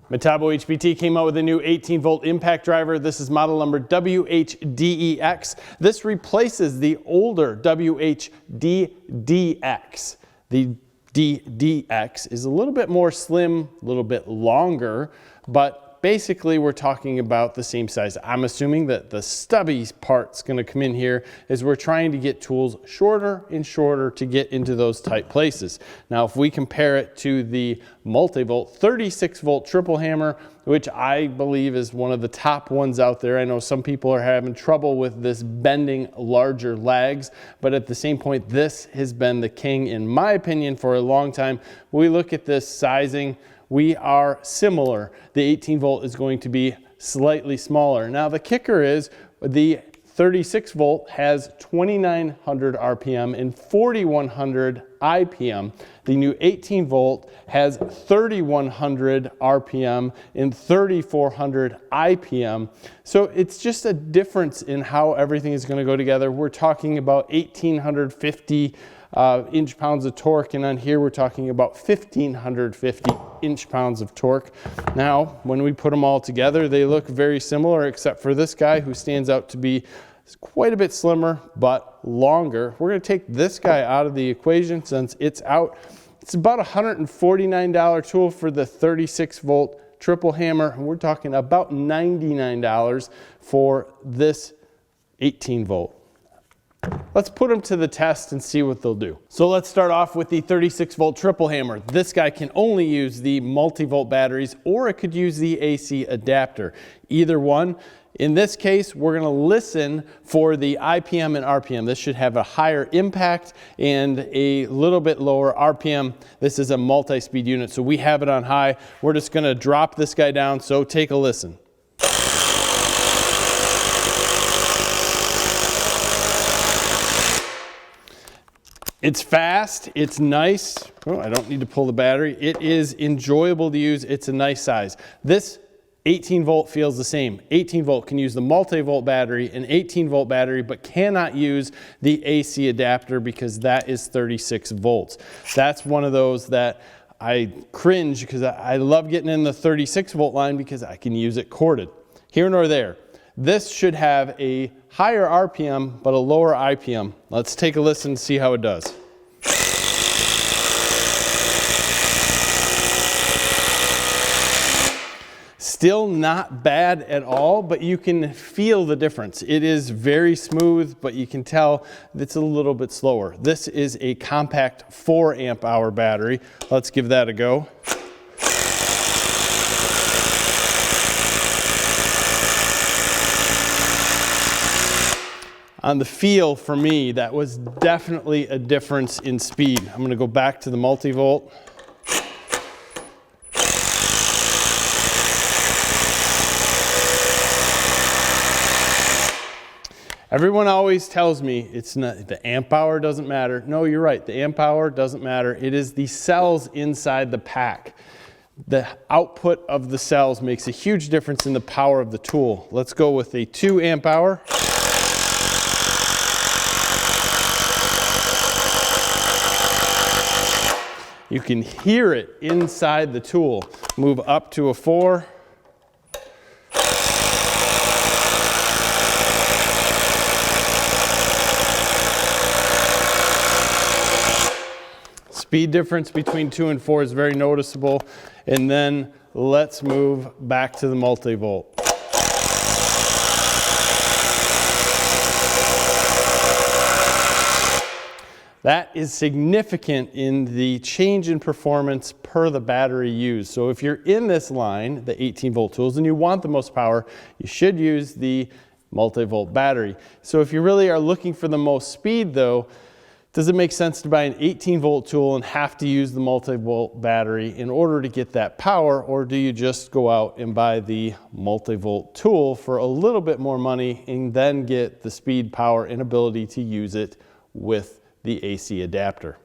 Metabo HPT came out with a new 18-volt impact driver. This is model number WH-DEX. This replaces the older WH-DEX. The DEX is a little bit more slim, a little bit longer, but basically we're talking about the same size. I'm assuming that the stubby part's going to come in here as we're trying to get tools shorter and shorter to get into those tight places. Now if we compare it to the MultiVolt 36-volt triple hammer, which I believe is one of the top ones out there. I know some people are having trouble with this bending larger legs, but at the same point this has been the king in my opinion for a long time. We look at this sizing, we are similar. The 18 volt is going to be slightly smaller. Now the kicker is the 36 volt has 2900 RPM and 4100 IPM. The new 18 volt has 3100 RPM and 3400 IPM. So it's just a difference in how everything is going to go together. We're talking about 1850 inch-pounds of torque, and on here we're talking about 1550 inch-pounds of torque. Now when we put them all together they look very similar, except for this guy who stands out to be quite a bit slimmer but longer. We're going to take this guy out of the equation since it's out. It's about a $149 tool for the 36 volt triple hammer, and we're talking about $99 for this 18 volt. Let's put them to the test and see what they'll do. So let's start off with the 36 volt triple hammer. This guy can only use the multi-volt batteries, or it could use the AC adapter. Either one. In this case, we're going to listen for the IPM and RPM. This should have a higher impact and a little bit lower RPM. This is a multi-speed unit, so we have it on high. We're just going to drop this guy down, so take a listen. It's fast, it's nice. Oh, I don't need to pull the battery. It is enjoyable to use, it's a nice size. This 18 volt feels the same. 18 volt can use the multi-volt battery, an 18 volt battery, but cannot use the AC adapter because that is 36 volts. That's one of those that I cringe because I love getting in the 36 volt line because I can use it corded. Here nor there. This should have a higher RPM but a lower IPM. Let's take a listen and see how it does. Still not bad at all, but you can feel the difference. It is very smooth, but you can tell it's a little bit slower. This is a compact 4 amp hour battery. Let's give that a go. On the feel, for me, that was definitely a difference in speed. I'm going to go back to the multi-volt. Everyone always tells me it's not, the amp hour doesn't matter. No, you're right, the amp hour doesn't matter. It is the cells inside the pack. The output of the cells makes a huge difference in the power of the tool. Let's go with a 2 amp hour. You can hear it inside the tool. Move up to a 4. Speed difference between 2 and 4 is very noticeable. And then let's move back to the multi-volt. That is significant in the change in performance per the battery used. So if you're in this line, the 18 volt tools, and you want the most power, you should use the multi-volt battery. So if you really are looking for the most speed though, does it make sense to buy an 18 volt tool and have to use the multi-volt battery in order to get that power, or do you just go out and buy the multi-volt tool for a little bit more money and then get the speed, power, and ability to use it with the AC adapter?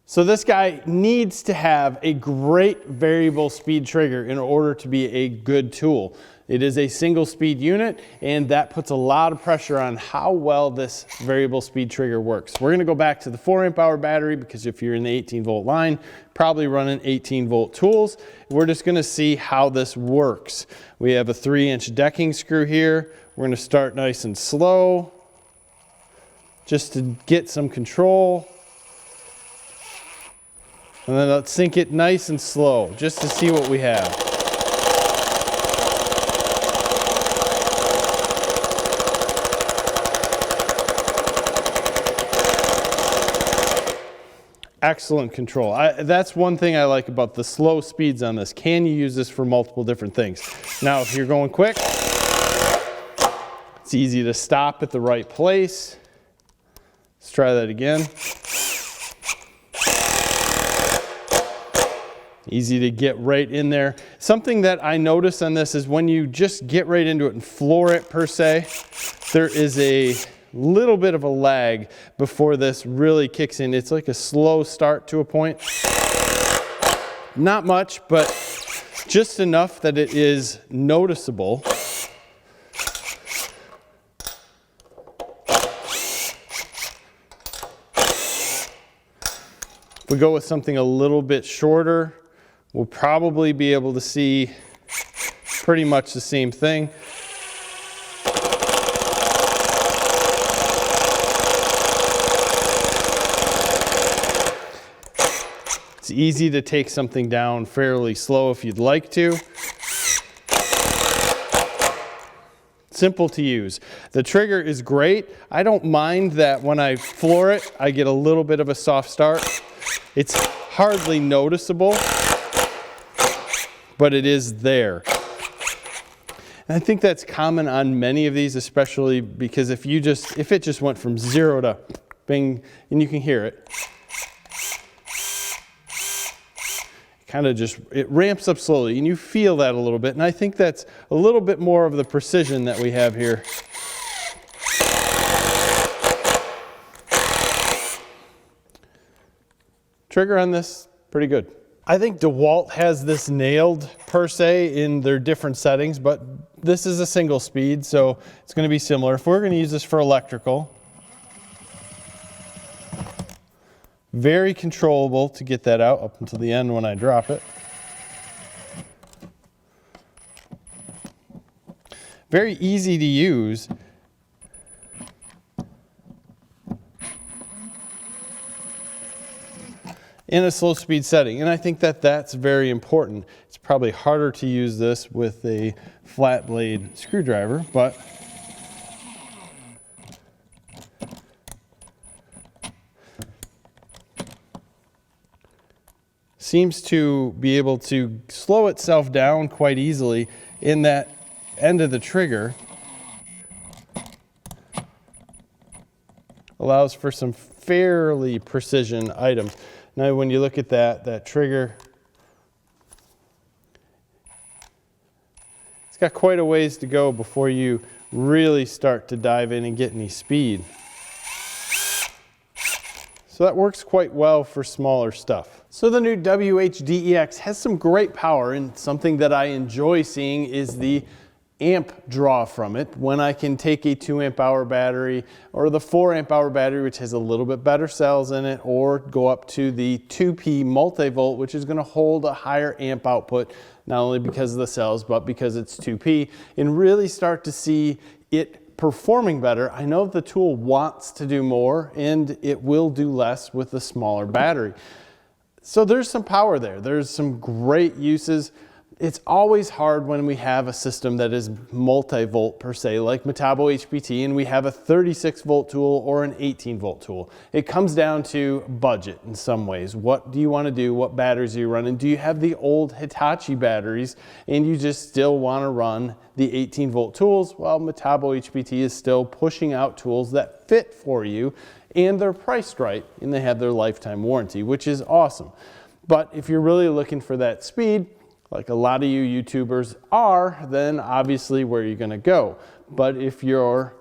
So this guy needs to have a great variable speed trigger in order to be a good tool. It is a single speed unit, and that puts a lot of pressure on how well this variable speed trigger works. We're gonna go back to the 4 amp hour battery because if you're in the 18 volt line, probably running 18 volt tools. We're just gonna see how this works. We have a 3-inch decking screw here. We're gonna start nice and slow just to get some control. And then let's sink it nice and slow just to see what we have. Excellent control. That's one thing I like about the slow speeds on this. Can you use this for multiple different things? Now, if you're going quick, it's easy to stop at the right place. Let's try that again. Easy to get right in there. Something that I notice on this is when you just get right into it and floor it per se, there is a little bit of a lag before this really kicks in. It's like a slow start to a point. Not much, but just enough that it is noticeable. If we go with something a little bit shorter, we'll probably be able to see pretty much the same thing. It's easy to take something down fairly slow if you'd like to. Simple to use. The trigger is great. I don't mind that when I floor it, I get a little bit of a soft start. It's hardly noticeable, but it is there. And I think that's common on many of these, especially because if it just went from 0 to bing, and you can hear it, kind of just, it ramps up slowly and you feel that a little bit. And I think that's a little bit more of the precision that we have here. Trigger on this, pretty good. I think DeWalt has this nailed per se in their different settings, but this is a single speed, so it's going to be similar. If we're going to use this for electrical, very controllable to get that out up until the end when I drop it. Very easy to use. In a slow speed setting, and I think that that's very important. It's probably harder to use this with a flat blade screwdriver, but seems to be able to slow itself down quite easily in that end of the trigger. Allows for some fairly precision items. Now when you look at that trigger, it's got quite a ways to go before you really start to dive in and get any speed. So that works quite well for smaller stuff. So the new WH-DEX has some great power, and something that I enjoy seeing is the amp draw from it when I can take a 2 amp hour battery or the 4 amp hour battery, which has a little bit better cells in it, or go up to the 2P MultiVolt, which is going to hold a higher amp output, not only because of the cells, but because it's 2P, and really start to see it performing better. I know the tool wants to do more, and it will do less with a smaller battery. So there's some power there. There's some great uses. It's always hard when we have a system that is multi-volt per se, like Metabo HPT, and we have a 36 volt tool or an 18 volt tool. It comes down to budget in some ways. What do you want to do? What batteries are you running? Do you have the old Hitachi batteries and you just still want to run the 18 volt tools? Well, Metabo HPT is still pushing out tools that fit for you, and they're priced right, and they have their lifetime warranty, which is awesome. But if you're really looking for that speed, like a lot of you YouTubers are, then obviously where you're going to go. But if your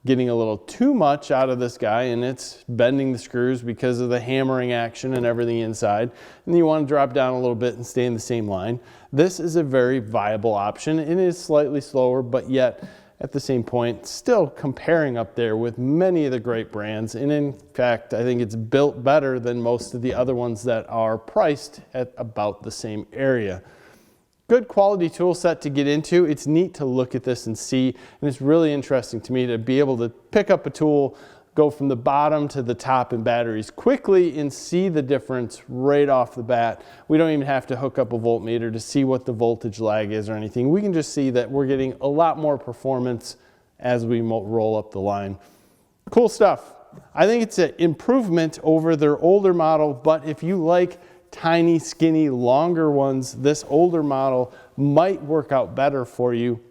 getting a little too much out of this guy and it's bending the screws because of the hammering action and everything inside, and you want to drop down a little bit and stay in the same line, this is a very viable option. It is slightly slower, but yet at the same point still comparing up there with many of the great brands, and in fact I think it's built better than most of the other ones that are priced at about the same area. Good quality tool set to get into. It's neat to look at this and see, and it's really interesting to me to be able to pick up a tool, go from the bottom to the top in batteries quickly and see the difference right off the bat. We don't even have to hook up a voltmeter to see what the voltage lag is or anything. We can just see that we're getting a lot more performance as we roll up the line. Cool stuff. I think it's an improvement over their older model, but if you like tiny, skinny, longer ones, this older model might work out better for you.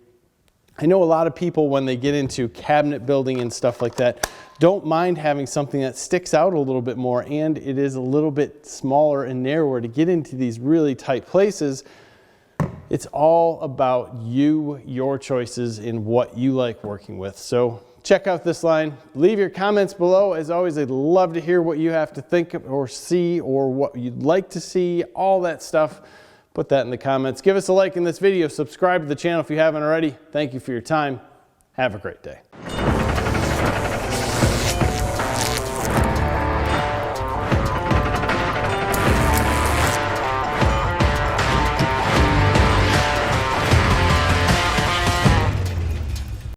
I know a lot of people, when they get into cabinet building and stuff like that, don't mind having something that sticks out a little bit more, and it is a little bit smaller and narrower to get into these really tight places. It's all about you, your choices, and what you like working with. So check out this line. Leave your comments below. As always, I'd love to hear what you have to think or see, or what you'd like to see, all that stuff. Put that in the comments. Give us a like in this video. Subscribe to the channel if you haven't already. Thank you for your time. Have a great day.